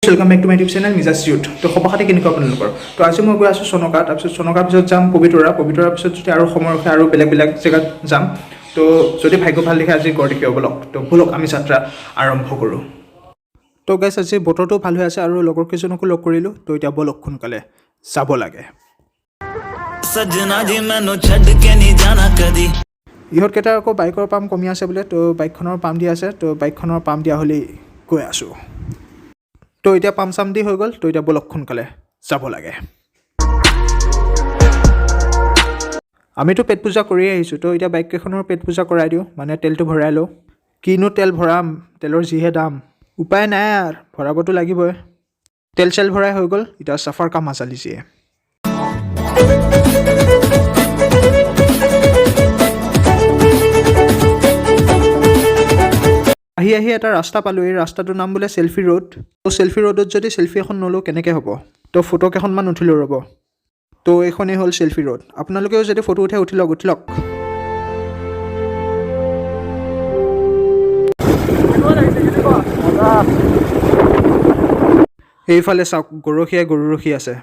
Welcome back to my YouTube channel Mizaj youth. तो खबर केनेকুৱা আপোনালোকৰ। তো আজি মই গৈ আছোঁ চনকা, তাৰপিছত চনকাৰ পিছত যাম পবিতৰাৰ পিছত যদি আৰু সময় ৰখে আৰু বেলেগ জেগাত যাম। তো যদি ভাগ্য ভাল দেখে আজি গড় দেখিব বলক। তো বলক আমি যাত্ৰা আৰম্ভ কৰোঁ। তো গাইছ আজি বতৰটো ভাল হৈ আছে আৰু লগৰ কেইজনকো লগ কৰিলোঁ। তো এতিয়া বলক সোনকালে যাব লাগে। ইহঁতকেইটাৰ আকৌ বাইকৰ পাম্প কমি আছে বোলে। তো বাইকখনৰ পাম্প দিয়া আছে। তো বাইকখনৰ পাম্প দিয়া হ'লেই গৈ আছোঁ। তো এতিয়া পাম্প চাম দি হৈ গ'ল। তো এতিয়া বলক সোনকালে যাব লাগে। আমিতো পেট পূজা কৰিয়ে আহিছোঁ। তো এতিয়া বাইককেইখনৰ পেট পূজা কৰাই দিওঁ, মানে তেলটো ভৰাই লওঁ। কিনো তেল ভৰাম, তেলৰ যিহে দাম, উপায় নাই আৰু ভৰাবতো লাগিবই। তেল চেল ভৰাই হৈ গ'ল। এতিয়া চাফাৰ কাম মজা লিজিয়ে। আহি এটা ৰাস্তা পালোঁ। এই ৰাস্তাটোৰ নাম বোলে চেল্ফি ৰোড। তো চেল্ফি ৰোডত যদি চেল্ফি এখন নলওঁ কেনেকৈ হ'ব। তো ফটো কেইখনমান উঠিলোঁ ৰ'ব। তো এইখনেই হ'ল চেল্ফি ৰোড। আপোনালোকেও যদি ফটো উঠি লওক। এইফালে চাওক গৰখীয়াই গৰু ৰখি আছে।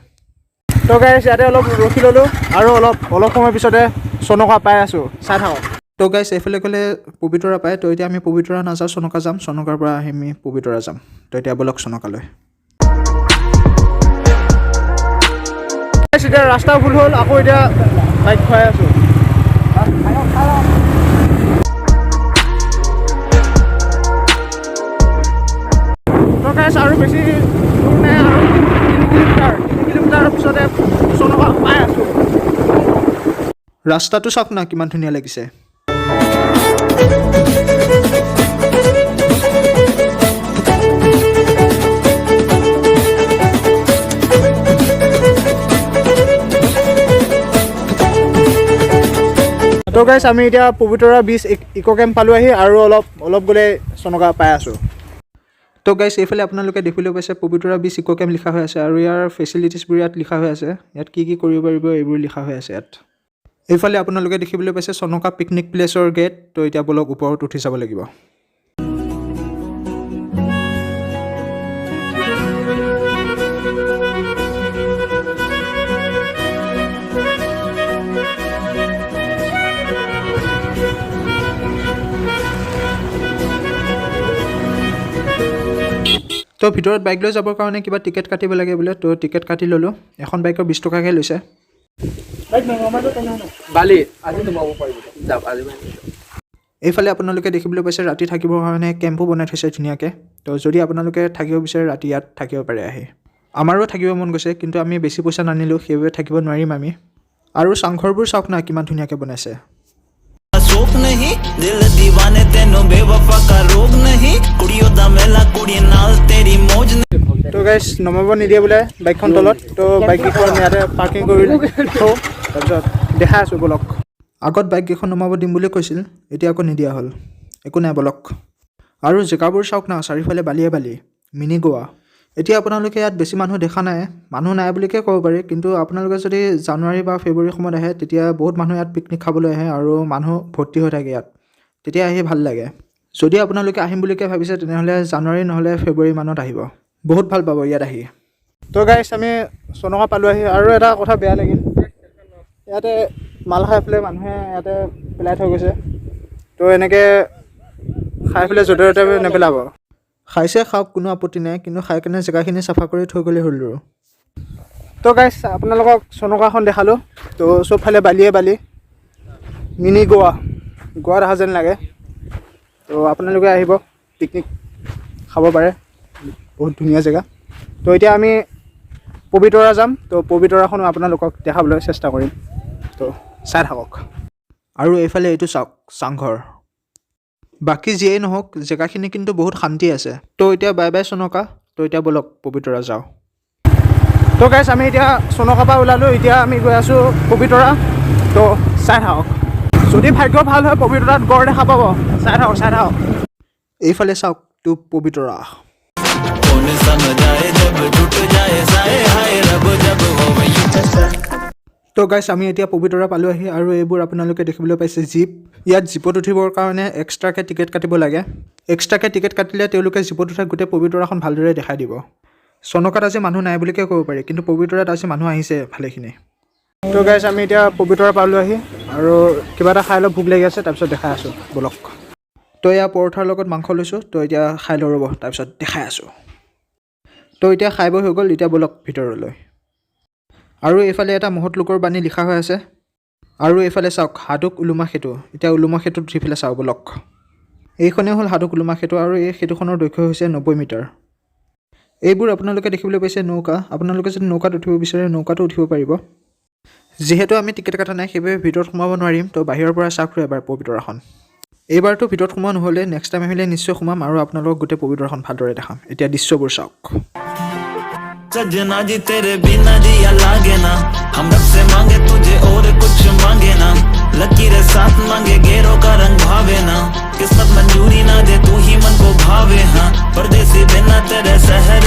তো গাইছ ইয়াতে অলপ ৰখি ল'লোঁ আৰু অলপ সময় পিছতে চনকা পাই আছোঁ। চাই থাকক। তো গাইছ এইফালে গ'লে পবিতৰা পায়। তো এতিয়া আমি পবিতৰা নাযাওঁ, চনকা যাম। চনকাৰ পৰা আহি আমি পবিতৰা যাম। তো এতিয়া বলক চনকালৈ। এতিয়া ৰাস্তা ভুল হ'ল, আকৌ এতিয়া বাইক খুৱাই আছোঁ। তো গাইছ আৰু বেছি দূৰ নাই, আৰু 3 কিলোমিটাৰৰ পিছতে চনকা পাই আছোঁ। ৰাস্তাটো চাওক না কিমান ধুনীয়া লাগিছে। তো গাইছ আমি এতিয়া পবিতৰা বিচ ইক' কেম্প পালোঁ আহি, আৰু অলপ গ'লে চনকা পাই আছোঁ। তো গাইছ এইফালে আপোনালোকে দেখিবলৈ পাইছে পবিতৰা বিচ ইক' কেম্প লিখা হৈ আছে, আৰু ইয়াৰ ফেচিলিটিছবোৰ ইয়াত লিখা হৈ আছে। ইয়াত কি কৰিব পাৰিব এইবোৰ লিখা হৈ আছে ইয়াত। এইফালে আপোনালোকে দেখিবলৈ পাইছে চনকা পিকনিক প্লেচৰ গেট। তো এতিয়া বলক ওপৰত উঠি যাব লাগিব। তো ভিতৰত বাইক লৈ যাবৰ কাৰণে কিবা টিকেট কাটিব লাগে বোলে। তো টিকেট কাটি ল'লোঁ। এখন বাইকৰ 20 টকাকৈ লৈছে। এইফালে আপোনালোকে দেখিবলৈ পাইছে ৰাতি থাকিবৰ কাৰণে কেম্পো বনাই থৈছে ধুনীয়াকৈ। তো যদি আপোনালোকে থাকিব বিচাৰে ৰাতি ইয়াত থাকিব পাৰে আহি। আমাৰো থাকিব মন গৈছে, কিন্তু আমি বেছি পইচা নানিলোঁ, সেইবাবে থাকিব নোৱাৰিম আমি। আৰু চাংঘৰবোৰ চাওক না কিমান ধুনীয়াকৈ বনাইছে। তো গাইছ নমাব নিদিয়ে বোলে বাইকখন তলত। তো বাইককেইখন ইয়াতে পাৰ্কিং কৰি থওঁ, তাৰপিছত দেখাই আছোঁ বলক। আগত বাইককেইখন নমাব দিম বুলি কৈছিল, এতিয়া আকৌ নিদিয়া হ'ল। একো নাই বলক। আৰু জেগাবোৰ চাওক না, চাৰিওফালে বালি মিনি গোৱা। এতিয়া আপোনালোকে ইয়াত বেছি মানুহ দেখা নাই, মানুহ নাই বুলিকে ক'ব পাৰি। কিন্তু আপোনালোকে যদি জানুৱাৰী বা ফেব্ৰুৱাৰী সময়ত আহে, তেতিয়া বহুত মানুহ ইয়াত পিকনিক খাবলৈ আহে আৰু মানুহ ভৰ্তি হৈ থাকে ইয়াত। তেতিয়া আহি ভাল লাগে। যদি আপোনালোকে আহিম বুলিকে ভাবিছে তেনেহ'লে জানুৱাৰী নহ'লে ফেব্ৰুৱাৰী মানত আহিব, বহুত ভাল পাব ইয়াত আহি। তো গাইছ আমি চনকা পালোঁ আহি, আৰু এটা কথা বেয়া লাগিল, ইয়াতে মাল খাই পেলাই মানুহে ইয়াতে পেলাই থৈ গৈছে। তো এনেকৈ খাই পেলাই য'তে ত'তে নেপেলাব। খাইছে খাওক, কোনো আপত্তি নাই, কিন্তু খাই কেনে জেগাখিনি চাফা কৰি থৈ গ'লে হ'ল আৰু। তো গাইছ আপোনালোকক চনকাখন দেখালোঁ। তো চবফালে বালি মিনি গোৱা দেখা যেন লাগে। তো আপোনালোকে আহিব, পিকনিক খাব পাৰে, বহুত ধুনীয়া জেগা। তো এতিয়া আমি পবিতৰা যাম। তো পবিতৰাখনো আপোনালোকক দেখাবলৈ চেষ্টা কৰিম। তো চাই থাকক। আৰু এইফালে এইটো চাওক চাংঘৰ। বাকী যিয়েই নহওক জেগাখিনি কিন্তু বহুত শান্তি আছে। তো এতিয়া বাই বাই চনকা। তো এতিয়া বলক পবিতৰা যাওঁ। তো গাইছ আমি এতিয়া চনকাৰ পৰা ওলালোঁ, এতিয়া আমি গৈ আছোঁ পবিতৰা। তো চাই থাকক। যদি ভাগ্য ভাল হয় পবিতৰাত গড় দেখা পাব। চাই থাকক। এইফালে চাওক তো পবিতৰা। তো গাইছ আমি এতিয়া পবিতৰা পালোঁ আহি, আৰু এইবোৰ আপোনালোকে দেখিবলৈ পাইছে জীপ। ইয়াত জীপত উঠিবৰ কাৰণে এক্সট্ৰাকৈ টিকেট কাটিব লাগে। এক্সট্ৰাকৈ টিকেট কাটিলে তেওঁলোকে জীপত উঠাই গোটেই পবিতৰাখন ভালদৰে দেখাই দিব। চনকাত আজি মানুহ নাই বুলিকে ক'ব পাৰি, কিন্তু পবিতৰাত আজি মানুহ আহিছে ভালেখিনি। তো গাইছ আমি এতিয়া পবিতৰা পালোঁ আহি, আৰু কিবা এটা খাই লৈ ভোক লাগি আছে, তাৰপিছত দেখাই আছোঁ বলক। তো এয়া পৰঠাৰ লগত মাংস লৈছোঁ, তো এতিয়া খাই লৈ ৰ'ব, তাৰপিছত দেখাই আছোঁ। তো এতিয়া খাই বৈ হৈ গ'ল, এতিয়া বলক ভিতৰলৈ। আৰু এইফালে এটা মহৎ লোকৰ বাণী লিখা হৈ আছে, আৰু এইফালে চাওক হাডুক উলুমা সেতু। এতিয়া উলুমা সেতুত উঠি পেলাই চাওঁ বলক। এইখনেই হ'ল হাডুক উলুমা সেতু, আৰু এই সেতুখনৰ দৈৰ্ঘ্য হৈছে 90 মিটাৰ। এইবোৰ আপোনালোকে দেখিবলৈ পাইছে নৌকা। আপোনালোকে যদি নৌকাত উঠিব বিচাৰে নৌকাতো উঠিব পাৰিব। যিহেতু আমি টিকেট কটা নাই, সেইবাবে ভিতৰত সোমাব নোৱাৰিম। তো বাহিৰৰ পৰা চাওক এবাৰ পবিতৰাখন। এইবাৰতো ভিতৰত সোমোৱা নহ'লে, নেক্সট টাইম আহিলে নিশ্চয় সোমাম আৰু আপোনালোকক গোটেই পবিতৰাখন ভালদৰে দেখাম। এতিয়া দৃশ্যবোৰ চাওক। सजना जी तेरे बिना जिया लागे ना, हम रब से मांगे तुझे और कुछ मांगे ना, लकीरें साथ मांगे गेरों का रंग भावे ना, किस्मत मंजूरी ना दे तू ही मन को भावे, हाँ परदेसी बिना तेरे शहर।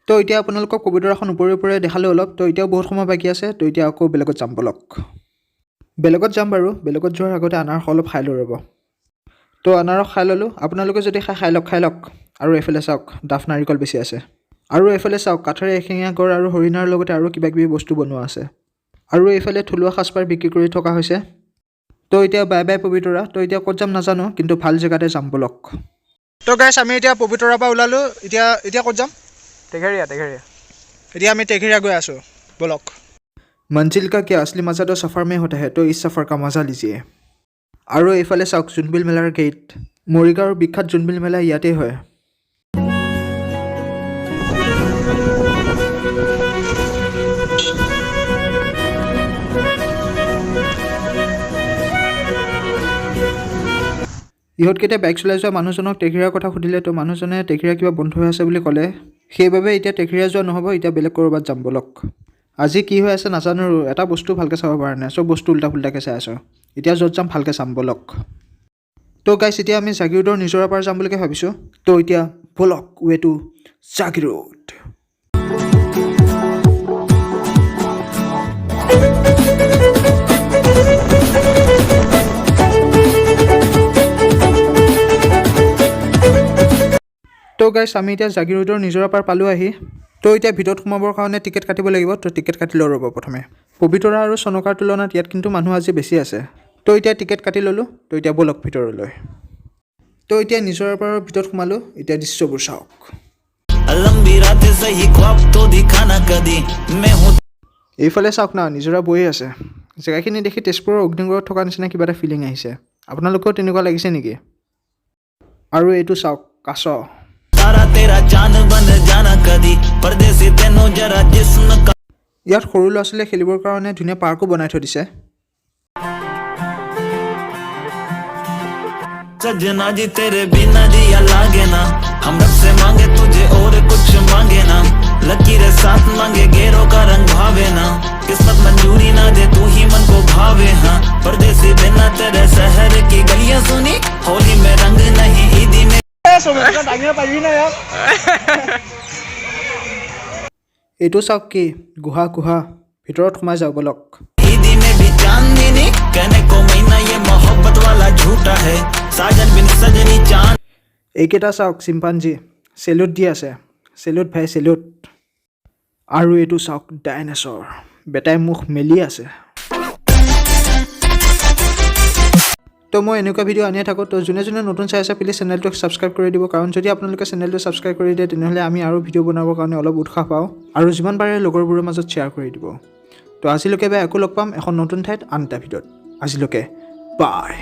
তো এতিয়া আপোনালোকক পবিতৰাখন ওপৰে ওপৰে দেখালে অলপ। তো এতিয়াও বহুত সময় বাকী আছে। তো এতিয়া আকৌ বেলেগত যাম বলক। বেলেগত যাম বাৰু, বেলেগত যোৱাৰ আগতে আনাৰস অলপ খাই লৈ ৰ'ব। তো আনাৰস খাই ল'লোঁ। আপোনালোকে যদি খাই লওক। আৰু এইফালে চাওক ডাফ নাৰিকল বেছি আছে। আৰু এইফালে চাওক কাঠেৰে এশিঙীয়া গড় আৰু হৰিণাৰ লগতে আৰু কিবাকিবি বস্তু বনোৱা আছে। আৰু এইফালে থলুৱা সাজপাৰ বিক্ৰী কৰি থকা হৈছে। তো এতিয়া বাই বাই পবিতৰা। তো এতিয়া ক'ত যাম নাজানো, কিন্তু ভাল জেগাতে যাম বলক। তো গাইছ আমি এতিয়া পবিতৰাৰ পৰা ওলালোঁ। এতিয়া ক'ত যাম? টেঘেৰীয়া। এতিয়া আমি টেঘেৰীয়া গৈ আছোঁ বলক। মঞ্জিল কা কিয়া असली मजा तो सफ़र में होता है, तो इस सफ़र का मजा लीजिए। আৰু এইফালে চাওক জোনবিল মেলাৰ গেট। মৰিগাঁৱৰ বিখ্যাত জোনবিল মেলা ইয়াতে হয়। ইহঁতকেইটা বাইক চলাই যোৱা মানুহজনক টেঘেৰীয়াৰ কথা সুধিলে, তো মানুহজনে টেঘেৰীয়া কিবা বন্ধ হৈ আছে বুলি ক'লে। সেইবাবে এতিয়া টেঘেৰীয়া যোৱা নহ'ব, এতিয়া বেলেগ ক'ৰবাত যাম বলক। আজি কি হৈ আছে নাজানো, এটা বস্তু ভালকৈ চাব পৰা নাই, চব বস্তু উল্টা পুল্টাকৈ চাই আছোঁ। এতিয়া য'ত যাম ভালকৈ চাম বলক। তো গাইছ এতিয়া আমি জাগিৰোডৰ নিজৰা পাৰ যাম বুলিকৈ ভাবিছোঁ। তো এতিয়া বলক ৱে টু জাগিৰোড। তো গাইছ আমি এতিয়া জাগিৰোডৰ নিজৰা পাৰ পালোঁ আহি। তো এতিয়া ভিতৰত সোমাবৰ কাৰণে টিকেট কাটিব লাগিব। তো টিকেট কাটি লৈ ৰ'ব প্ৰথমে। পবিতৰা আৰু চনকাৰ তুলনাত ইয়াত কিন্তু মানুহ আজি বেছি আছে। তো এতিয়া টিকেট কাটি ল'লোঁ। তো এতিয়া বলক ভিতৰলৈ। তো এতিয়া নিজৰাৰ পাৰৰ ভিতৰত সোমালোঁ। এতিয়া দৃশ্যবোৰ চাওক। এইফালে চাওক না, নিজৰা বৈয়ে আছে। জেগাখিনি দেখি তেজপুৰৰ অগ্নিগড়ত থকা নিচিনা কিবা এটা ফিলিং আহিছে। আপোনালোকেও তেনেকুৱা লাগিছে নেকি? আৰু এইটো চাওক কাছ। ইয়াত সৰু ল'ৰা ছোৱালীয়ে খেলিবৰ কাৰণে ধুনীয়া পাৰ্কো বনাই থৈ দিছে। सजना जी तेरे बिना जिया लागे ना, हम रब से मांगे तुझे और कुछ मांगे ना, लकीरें साथ मांगे गेरों का रंग भावे ना, किस्मत मंजूरी ना दे तू ही मन को भावे, हाँ परदेसी बिना तेरे शहर की गलियां सुनी, होली में रंग नहीं ईदी में। এইটো চাওক কি গুহা ভিতৰত সোমাই যাওঁ বলক। ईदी में भी चांदनी, कहने को महीना ये मोहब्बत वाला झूठा है, साजन बिन सजनी चांद। এইকেইটা চাওক চিম্পাঞ্জী চেলুট দি আছে। চেলুট ভাই চেলুট। আৰু এইটো চাওক ডাইনাছৰ, বেটাই মুখ মেলি আছে। তো মই এনেকুৱা ভিডিঅ' আনিয়ে থাকোঁ। তো যোনে নতুন চাই আছে প্লিজ চেনেলটোক ছাবস্ক্ৰাইব কৰি দিব, কাৰণ যদি আপোনালোকে চেনেলটো ছাবস্ক্ৰাইব কৰি দিয়ে তেনেহ'লে আমি আৰু ভিডিঅ' বনাবৰ কাৰণে অলপ উৎসাহ পাওঁ, আৰু যিমান পাৰে লগৰবোৰৰ মাজত শ্বেয়াৰ কৰি দিব। তো আজিলৈকে আকৌ লগ পাম এখন নতুন ঠাইত আন এটা ভিডিঅ'ত। আজিলৈকে বাই।